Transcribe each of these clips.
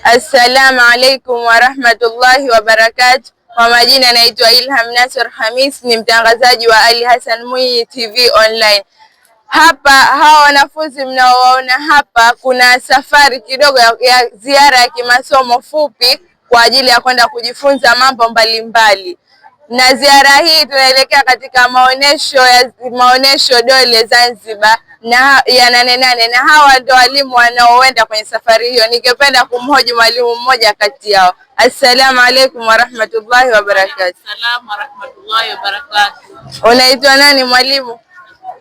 Assalamu alaikum warahmatullahi wabarakatuh. Kwa majina naitwa Ilham Nasr Hamis, ni mtangazaji wa Ali Hassan Mwinyi TV online. Hapa hawa wanafunzi mnaowaona hapa, kuna safari kidogo ya ziara ya kimasomo fupi kwa ajili ya kwenda kujifunza mambo mbalimbali. Na ziara hii tunaelekea katika maonesho Dole Zanzibar na ya Nane Nane, na hawa ndio walimu wanaoenda kwenye safari hiyo. Ningependa kumhoji mwalimu mmoja kati yao. Assalamu alaikum warahmatullahi wabarakatuh. Assalamu warahmatullahi wabarakatuh. Unaitwa nani mwalimu?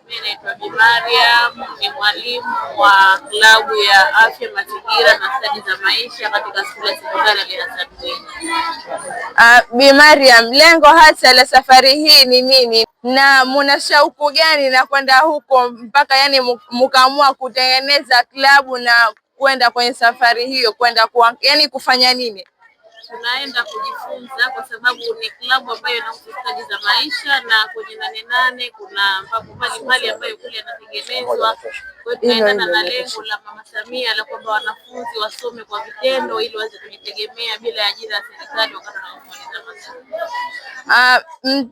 Mimi naitwa Bi Mariam, ni mwalimu wa klabu ya afya, mazingira na stadi za maisha katika shule ya sekondari Ali Hassan Mwinyi. Bi Mariam, lengo hasa la safari hii ni nini na muna shauku gani na kwenda huko mpaka mkaamua kutengeneza klabu na kwenda kwenye safari hiyo, kwenda kufanya nini? Tunaenda kujifunza kwa sababu ni klabu ambayo inahusu stadi za maisha, na kwenye Nane Nane kuna mambo mbalimbali ambayo kule yanatengenezwa. Kwa hiyo tunaendana na lengo la Mama Samia la kwamba wanafunzi wasome kwa vitendo ili waweze kujitegemea bila ajira ya serikali wakati wanamaliza masomo.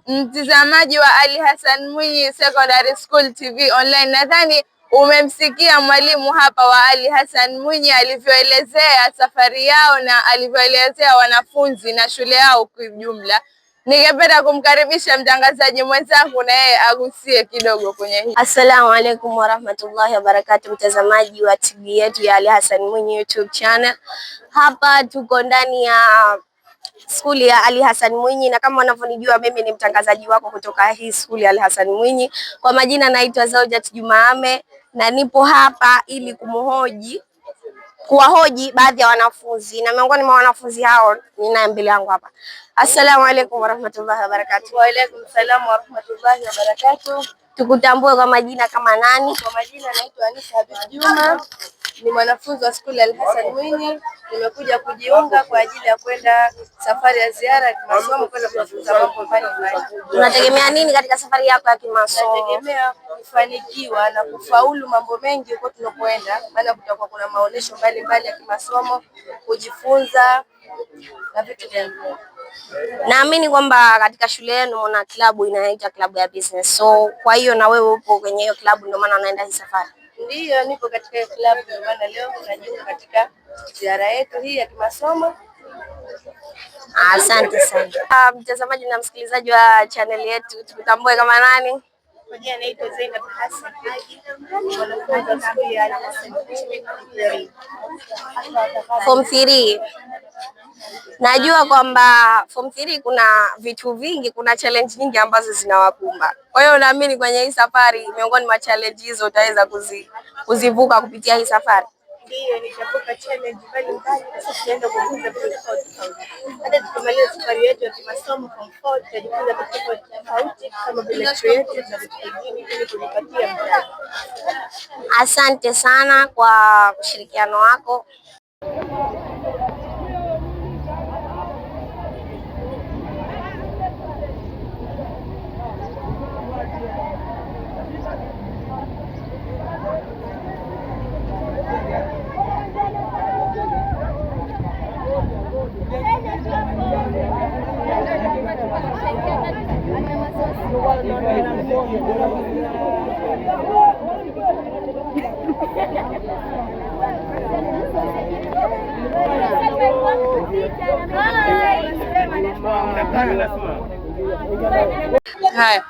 Mtazamaji wa Ali Hassan Mwinyi Secondary School TV online, nadhani umemsikia mwalimu hapa wa Ali Hassan Mwinyi alivyoelezea safari yao na alivyoelezea wanafunzi na shule yao kwa jumla. Ningependa kumkaribisha mtangazaji mwenzangu na yeye agusie kidogo kwenye hii. Assalamu alaikum warahmatullahi wabarakatuh, mtazamaji wa TV yetu ya Ali Hassan Mwinyi YouTube channel. Hapa tuko ndani ya skuli ya Ali Hassan Mwinyi, na kama wanavyonijua mimi ni mtangazaji wako kutoka hii skuli ya Ali Hassan Mwinyi. Kwa majina naitwa Zaujat Jumaame, na nipo hapa ili kuwahoji baadhi ya wanafunzi, na miongoni mwa wanafunzi hao ninaye mbele yangu hapa. Assalamu alaikum warahmatullahi wabarakatuh. Wa alaikum salaam warahmatullahi wabarakatuh. Tukutambue kwa majina kama nani? Kwa majina naitwa Anisa Habib Juma, ni mwanafunzi wa skuli Ali Hassan Mwinyi. Nimekuja kujiunga kwa ajili ya kwenda safari ya ziara ya kimasomo kwenda kujifunza mambo mbalimbali. Unategemea nini katika safari yako ya kimasomo? Nategemea kufanikiwa na kufaulu mambo mengi huko tunapoenda, maana kutakuwa kuna maonesho mbalimbali ya kimasomo, kujifunza na vitu vingine. Naamini kwamba katika shule yenu mna klabu inaitwa klabu ya business. So kwa hiyo na wewe upo kwenye hiyo klabu, ndio maana unaenda hii safari? Ndiyo, nipo katika hiyo klabu, ndio maana leo tunajiunga katika ziara yetu hii ya kimasomo. Asante sana. Mtazamaji na msikilizaji wa channel yetu, tukutambue kama nani? Kwa jina naitwa Zainab Hassan Haji, mwanafunzi wa skuli ya Ali Hassan Mwinyi Form 3. Najua kwamba Form 3 kuna vitu vingi, kuna challenge nyingi ambazo zinawakumba. Kwa hiyo naamini kwenye hii safari miongoni mwa challenge hizo utaweza kuzivuka kupitia hii safari. Ndiyo, nitavuka challenge mbalimbali kwa sababu tunaenda kujifunza vitu tofauti. Hata tukimaliza safari yetu ya kimasomo Form 4 tutajifunza vitu tofauti kama vile creative na vitu vingine ili kujipatia mtaji. Asante sana kwa ushirikiano wako. Haya,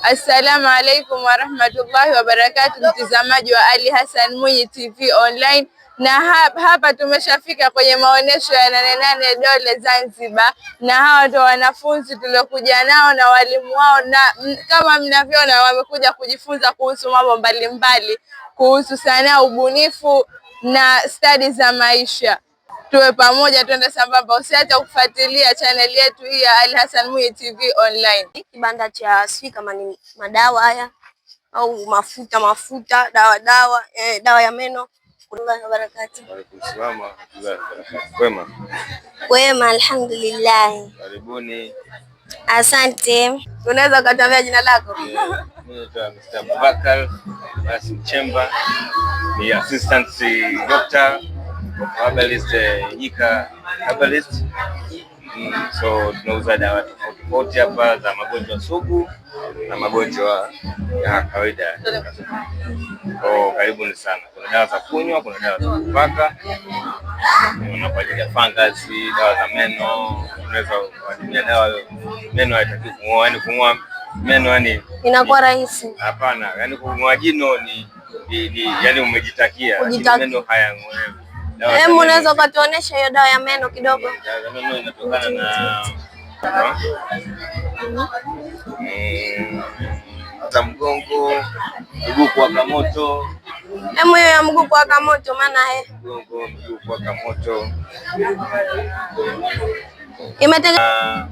assalamu alaikum warahmatullahi wabarakatuh, mtazamaji wa Ali Hassan Mwinyi TV online, na hapa tumeshafika kwenye maonesho ya Nane Nane Dole Zanzibar, na hawa ndio wanafunzi tuliokuja nao na walimu wao, na kama mnavyoona wamekuja kujifunza kuhusu mambo mbalimbali, kuhusu sanaa, ubunifu na stadi za maisha. Tuwe pamoja, tuende sambamba. Usiache kufuatilia channel yetu hii ya Ali Hassan Mwinyi TV online. Kibanda cha sijui kama ni madawa haya au mafuta, dawa ya meno. Wema, alhamdulillah. Karibuni. Asante. Unaweza ukatuambia jina lako? Mimi naitwa Mr. Abubakar Chemba, ni assistant doctor Herbalist, Nyika Herbalist. So tunauza dawa tofauti hapa za magonjwa sugu na magonjwa ya kawaida. Karibuni sana. Kuna dawa za kunywa, kuna dawa za kupaka, kuna kwa ajili ya fungus, dawa za meno. Unaweza kutumia dawa meno haitaki kung'oa, yani kung'oa meno yani inakuwa rahisi. Hapana, yani kung'oa jino ni yani umejitakia, meno hayang'olewi. Hebu unaweza ukatuonesha hiyo dawa ya meno kidogo? Dawa ya meno inatokana na za mgongo, mguu kuwaka moto. Hebu hiyo ya mguu kuwaka moto maana mguu kuwaka moto imetengenezwa.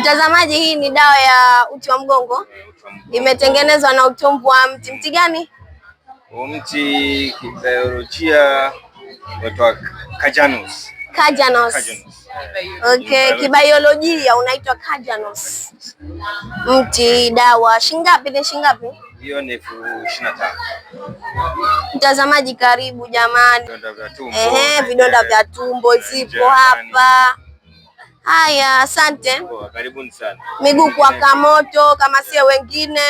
Mtazamaji, hii ni dawa ya uti wa mgongo, imetengenezwa na utomvu wa mti. Mti gani? Mti kibiolojia unaitwa Cajanus. Okay, kibiolojia unaitwa Cajanus. Mti dawa shingapi? Ni shingapi? Hiyo ni 25,000. Mtazamaji karibu jamani. Vidonda vya tumbo zipo hapa. Haya, asante. Karibuni sana. Miguu kuwaka moto kama sio wengine.